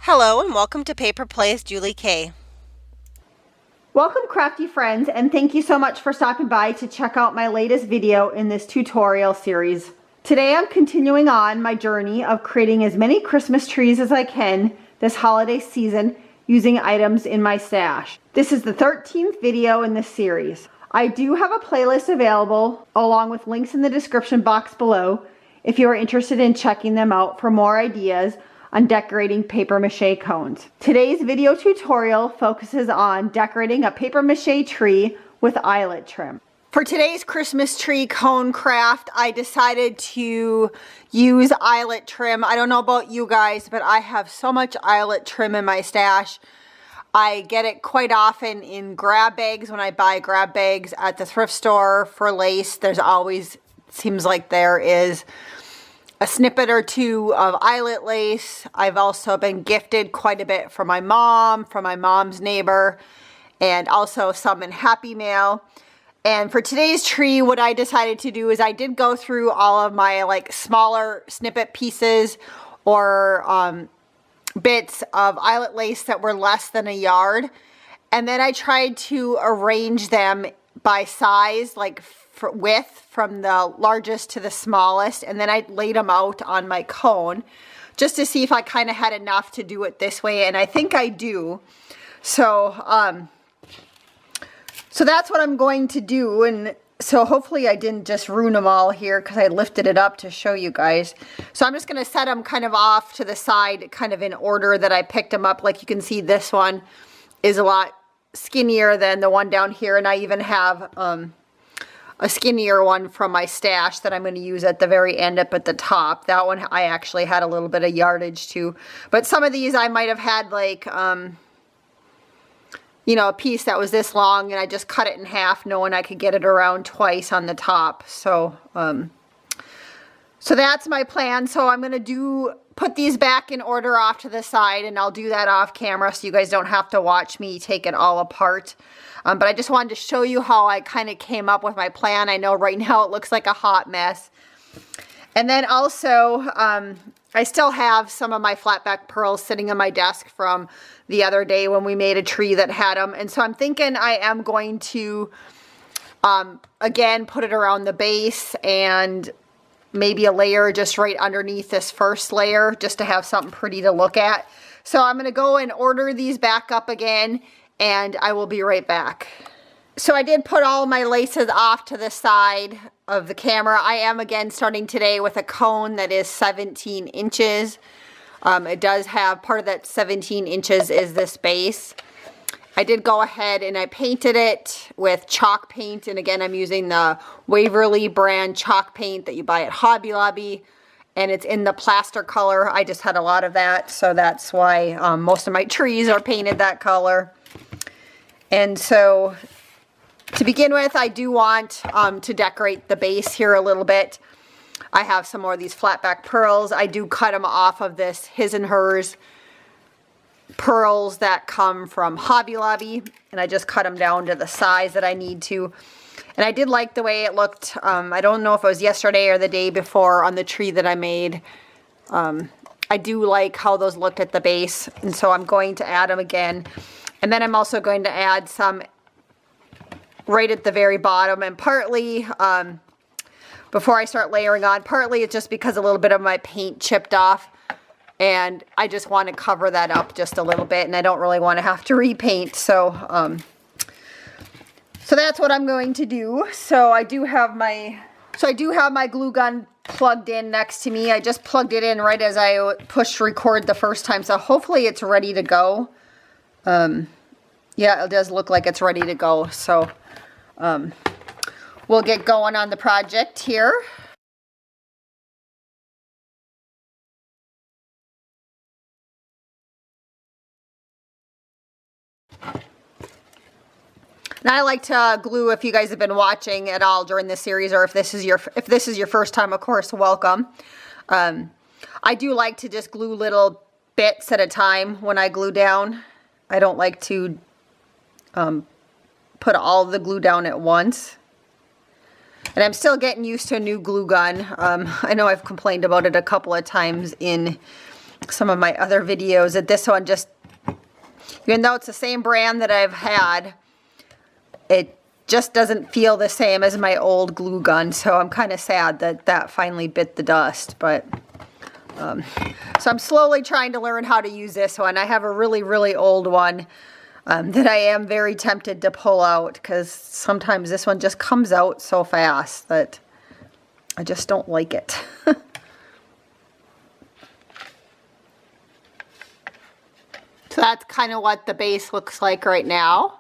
Hello and welcome to Paper Plays Julie K. Welcome crafty friends, and thank you so much for stopping by to check out my latest video in this tutorial series. Today I'm continuing on my journey of creating as many Christmas trees as I can this holiday season using items in my stash. This is the 13th video in this series. I do have a playlist available along with links in the description box below if you are interested in checking them out for more ideas on decorating paper mache cones. Today's video tutorial focuses on decorating a paper mache tree with eyelet trim. For today's Christmas tree cone craft, I decided to use eyelet trim. I don't know about you guys, but I have so much eyelet trim in my stash. I get it quite often in grab bags when I buy grab bags at the thrift store for lace. There's always, seems like there is a snippet or two of eyelet lace. I've also been gifted quite a bit from my mom's neighbor, and also some in Happy Mail. And for today's tree, what I decided to do is I did go through all of my like smaller snippet pieces or bits of eyelet lace that were less than a yard. And then I tried to arrange them by size, like width from the largest to the smallest, and then I laid them out on my cone just to see if I kind of had enough to do it this way, and I think I do. So that's what I'm going to do, and so hopefully I didn't just ruin them all here because I lifted it up to show you guys. So I'm just going to set them kind of off to the side, kind of in order that I picked them up. Like you can see, this one is a lot skinnier than the one down here, and I even have a skinnier one from my stash that I'm going to use at the very end up at the top. That one I actually had a little bit of yardage too. But some of these I might have had like, you know, a piece that was this long and I just cut it in half knowing I could get it around twice on the top. So, so that's my plan. So I'm going to put these back in order off to the side, and I'll do that off camera so you guys don't have to watch me take it all apart. But I just wanted to show you how I kind of came up with my plan. I know right now it looks like a hot mess. And then also, I still have some of my flatback pearls sitting on my desk from the other day when we made a tree that had them. And so I'm thinking I am going to, again, put it around the base and maybe a layer just right underneath this first layer just to have something pretty to look at. So I'm going to go and order these back up again, and I will be right back. So I did put all my laces off to the side of the camera. I am again starting today with a cone that is 17 inches. It does have, part of that 17 inches is this base. I did go ahead and I painted it with chalk paint, and again I'm using the Waverly brand chalk paint that you buy at Hobby Lobby, and it's in the plaster color. I just had a lot of that, so that's why most of my trees are painted that color. And so to begin with, I do want to decorate the base here a little bit. I have some more of these flatback pearls. I do cut them off of this His and Hers pearls that come from Hobby Lobby, and I just cut them down to the size that I need to. And I did like the way it looked. I don't know if it was yesterday or the day before on the tree that I made. I do like how those looked at the base, and so I'm going to add them again. And then I'm also going to add some right at the very bottom, and partly before I start layering on, partly it's just because a little bit of my paint chipped off, and I just want to cover that up just a little bit, and I don't really want to have to repaint. So so that's what I'm going to do. So I do have my glue gun plugged in next to me. I just plugged it in right as I pushed record the first time, so hopefully it's ready to go. Yeah, it does look like it's ready to go. So we'll get going on the project here. Now I like to glue, if you guys have been watching at all during this series, or if this is your first time, of course, welcome. I do like to just glue little bits at a time when I glue down. I don't like to put all the glue down at once. And I'm still getting used to a new glue gun. I know I've complained about it a couple of times in some of my other videos that this one just, even though it's the same brand that I've had, it just doesn't feel the same as my old glue gun. So I'm kind of sad that that finally bit the dust. But so I'm slowly trying to learn how to use this one. I have a really, really old one that I am very tempted to pull out, because sometimes this one just comes out so fast that I just don't like it. So that's kind of what the base looks like right now.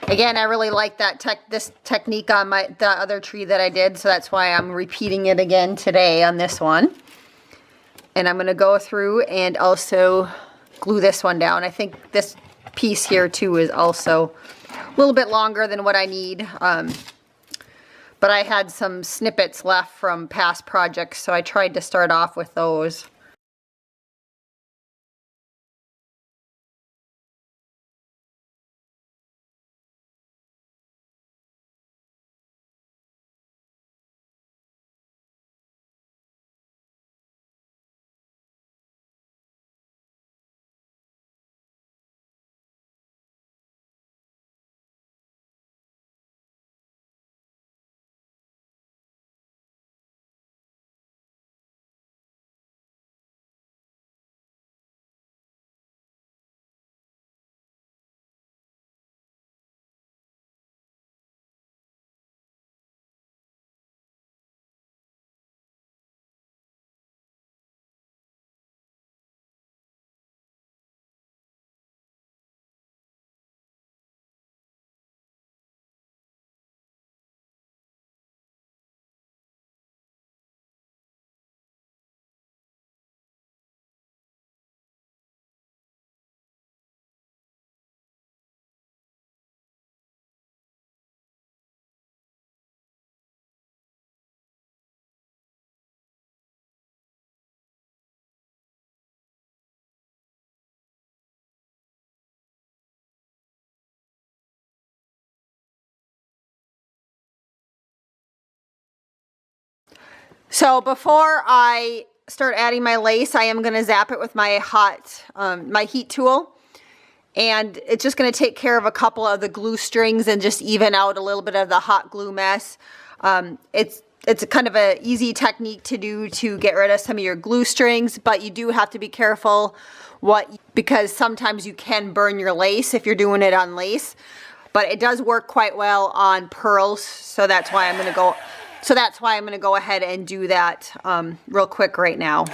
Again, I really like that this technique on the other tree that I did, so that's why I'm repeating it again today on this one. And I'm going to go through and also glue this one down. I think this piece here too is also a little bit longer than what I need. But I had some snippets left from past projects, so I tried to start off with those. So before I start adding my lace, I am going to zap it with my my heat tool. And it's just going to take care of a couple of the glue strings and just even out a little bit of the hot glue mess. It's a kind of an easy technique to do to get rid of some of your glue strings, but you do have to be careful because sometimes you can burn your lace if you're doing it on lace. But it does work quite well on pearls, so that's why I'm going to go. So that's why I'm going to go ahead and do that real quick right now.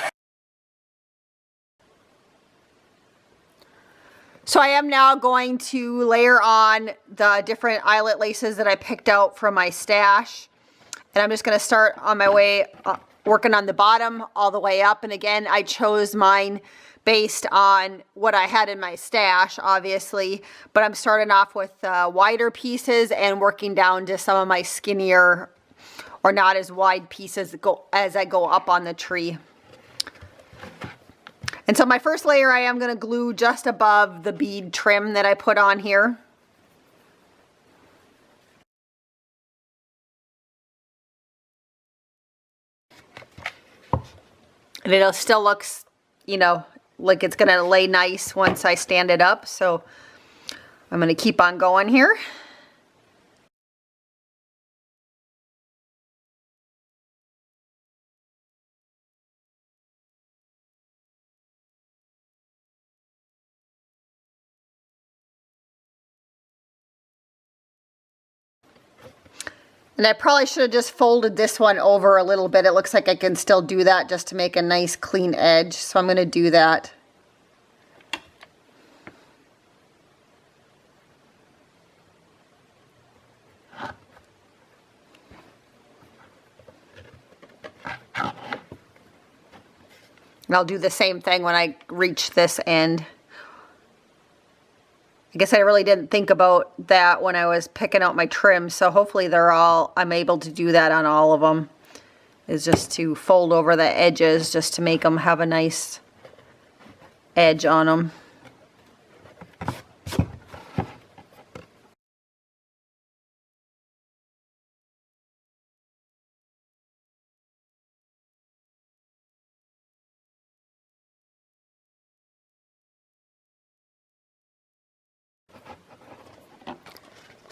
So I am now going to layer on the different eyelet laces that I picked out from my stash. And I'm just going to start on my way, working on the bottom all the way up. And again, I chose mine based on what I had in my stash, obviously. But I'm starting off with wider pieces and working down to some of my skinnier or not as wide pieces as I go up on the tree. And so my first layer I am going to glue just above the bead trim that I put on here. And it still looks, you know, like it's going to lay nice once I stand it up. So I'm going to keep on going here. And I probably should have just folded this one over a little bit. It looks like I can still do that just to make a nice clean edge. So I'm going to do that. And I'll do the same thing when I reach this end. I guess I really didn't think about that when I was picking out my trim, so hopefully I'm able to do that on all of them, is just to fold over the edges just to make them have a nice edge on them.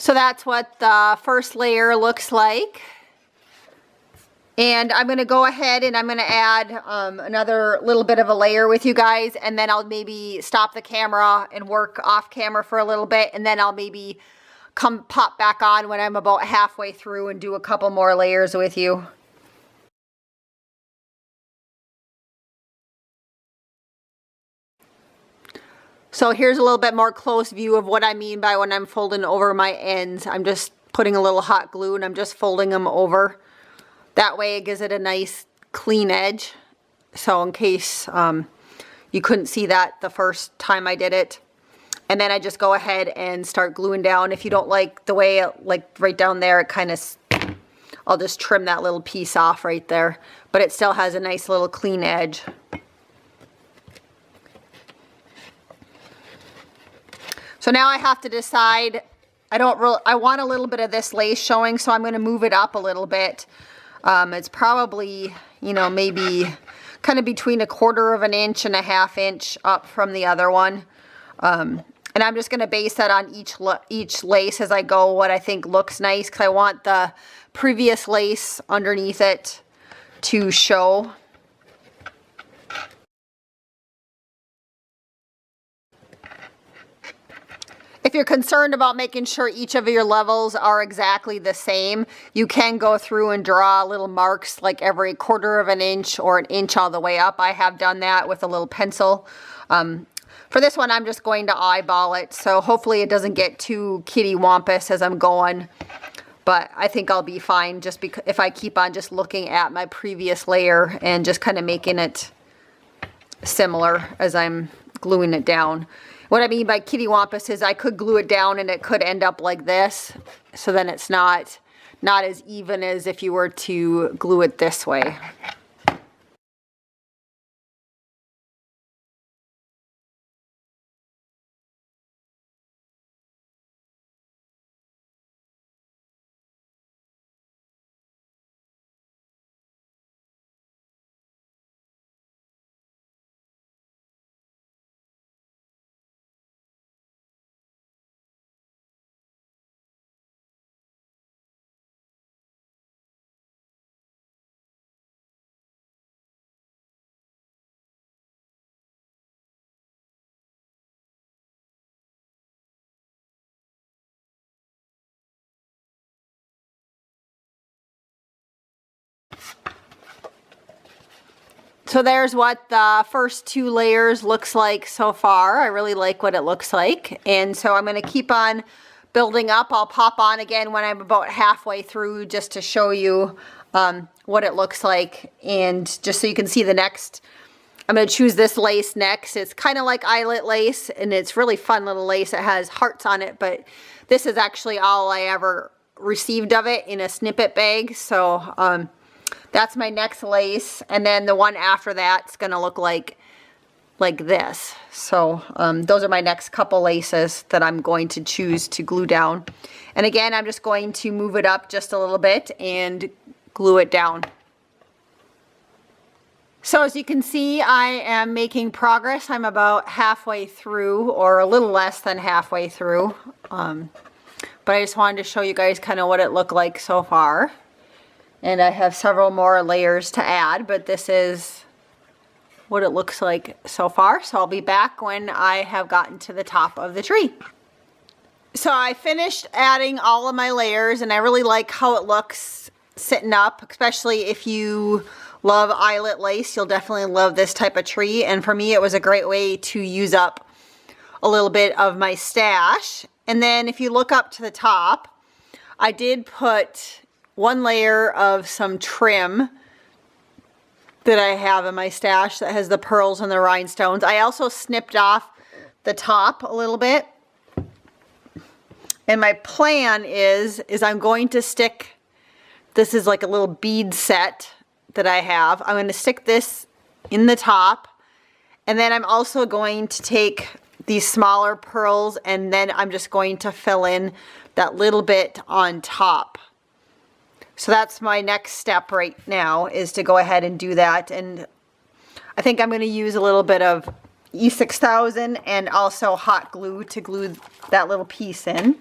So that's what the first layer looks like. And I'm going to go ahead and I'm going to add another little bit of a layer with you guys, and then I'll maybe stop the camera and work off camera for a little bit, and then I'll maybe come pop back on when I'm about halfway through and do a couple more layers with you. So here's a little bit more close view of what I mean by when I'm folding over my ends. I'm just putting a little hot glue and I'm just folding them over. That way it gives it a nice clean edge. So in case you couldn't see that the first time I did it. And then I just go ahead and start gluing down. If you don't like the way it, like right down there, it kind of, I'll just trim that little piece off right there. But it still has a nice little clean edge. So now I have to decide, I want a little bit of this lace showing, so I'm going to move it up a little bit. It's probably, you know, maybe kind of between 1/4 of an inch and 1/2 inch up from the other one. And I'm just going to base that on each lace as I go, what I think looks nice, because I want the previous lace underneath it to show. If you're concerned about making sure each of your levels are exactly the same, you can go through and draw little marks like every 1/4 of an inch or an inch all the way up. I have done that with a little pencil. For this one, I'm just going to eyeball it, so hopefully it doesn't get too kitty wampus as I'm going. But I think I'll be fine just because if I keep on just looking at my previous layer and just kind of making it similar as I'm gluing it down. What I mean by kitty wampus is I could glue it down and it could end up like this. So then it's not as even as if you were to glue it this way. So there's what the first 2 layers looks like so far. I really like what it looks like. And so I'm going to keep on building up. I'll pop on again when I'm about halfway through just to show you what it looks like. And just so you can see the next, I'm going to choose this lace next. It's kind of like eyelet lace, and it's really fun little lace. It has hearts on it, but this is actually all I ever received of it in a snippet bag. So that's my next lace, and then the one after that's going to look like this. So those are my next couple laces that I'm going to choose to glue down. And again, I'm just going to move it up just a little bit and glue it down. So as you can see, I am making progress. I'm about halfway through, or a little less than halfway through. But I just wanted to show you guys kind of what it looked like so far. And I have several more layers to add, but this is what it looks like so far. So I'll be back when I have gotten to the top of the tree. So I finished adding all of my layers, and I really like how it looks sitting up, especially if you love eyelet lace. You'll definitely love this type of tree. And for me, it was a great way to use up a little bit of my stash. And then if you look up to the top, I did put 1 layer of some trim that I have in my stash that has the pearls and the rhinestones. I also snipped off the top a little bit. And my plan is I'm going to stick, this is like a little bead set that I have. I'm going to stick this in the top. And then I'm also going to take these smaller pearls, and then I'm just going to fill in that little bit on top. So that's my next step right now, is to go ahead and do that. And I think I'm going to use a little bit of E6000 and also hot glue to glue that little piece in.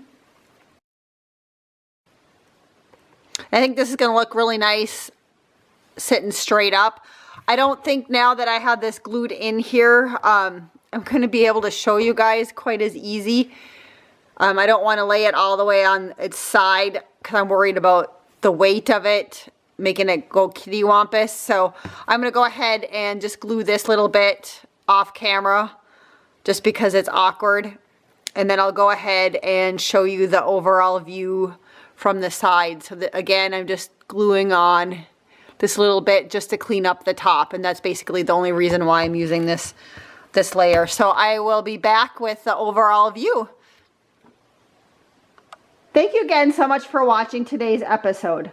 I think this is going to look really nice sitting straight up. I don't think now that I have this glued in here, I'm going to be able to show you guys quite as easy. I don't want to lay it all the way on its side because I'm worried about the weight of it, making it go kittywampus. So I'm going to go ahead and just glue this little bit off camera just because it's awkward. And then I'll go ahead and show you the overall view from the side. So that, again, I'm just gluing on this little bit just to clean up the top. And that's basically the only reason why I'm using this layer. So I will be back with the overall view. Thank you again so much for watching today's episode.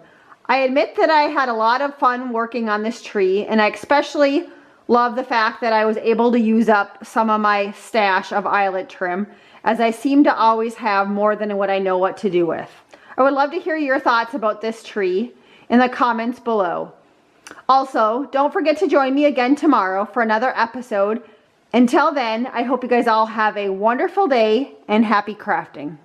I admit that I had a lot of fun working on this tree, and I especially love the fact that I was able to use up some of my stash of eyelet trim, as I seem to always have more than what I know what to do with. I would love to hear your thoughts about this tree in the comments below. Also, don't forget to join me again tomorrow for another episode. Until then, I hope you guys all have a wonderful day and happy crafting.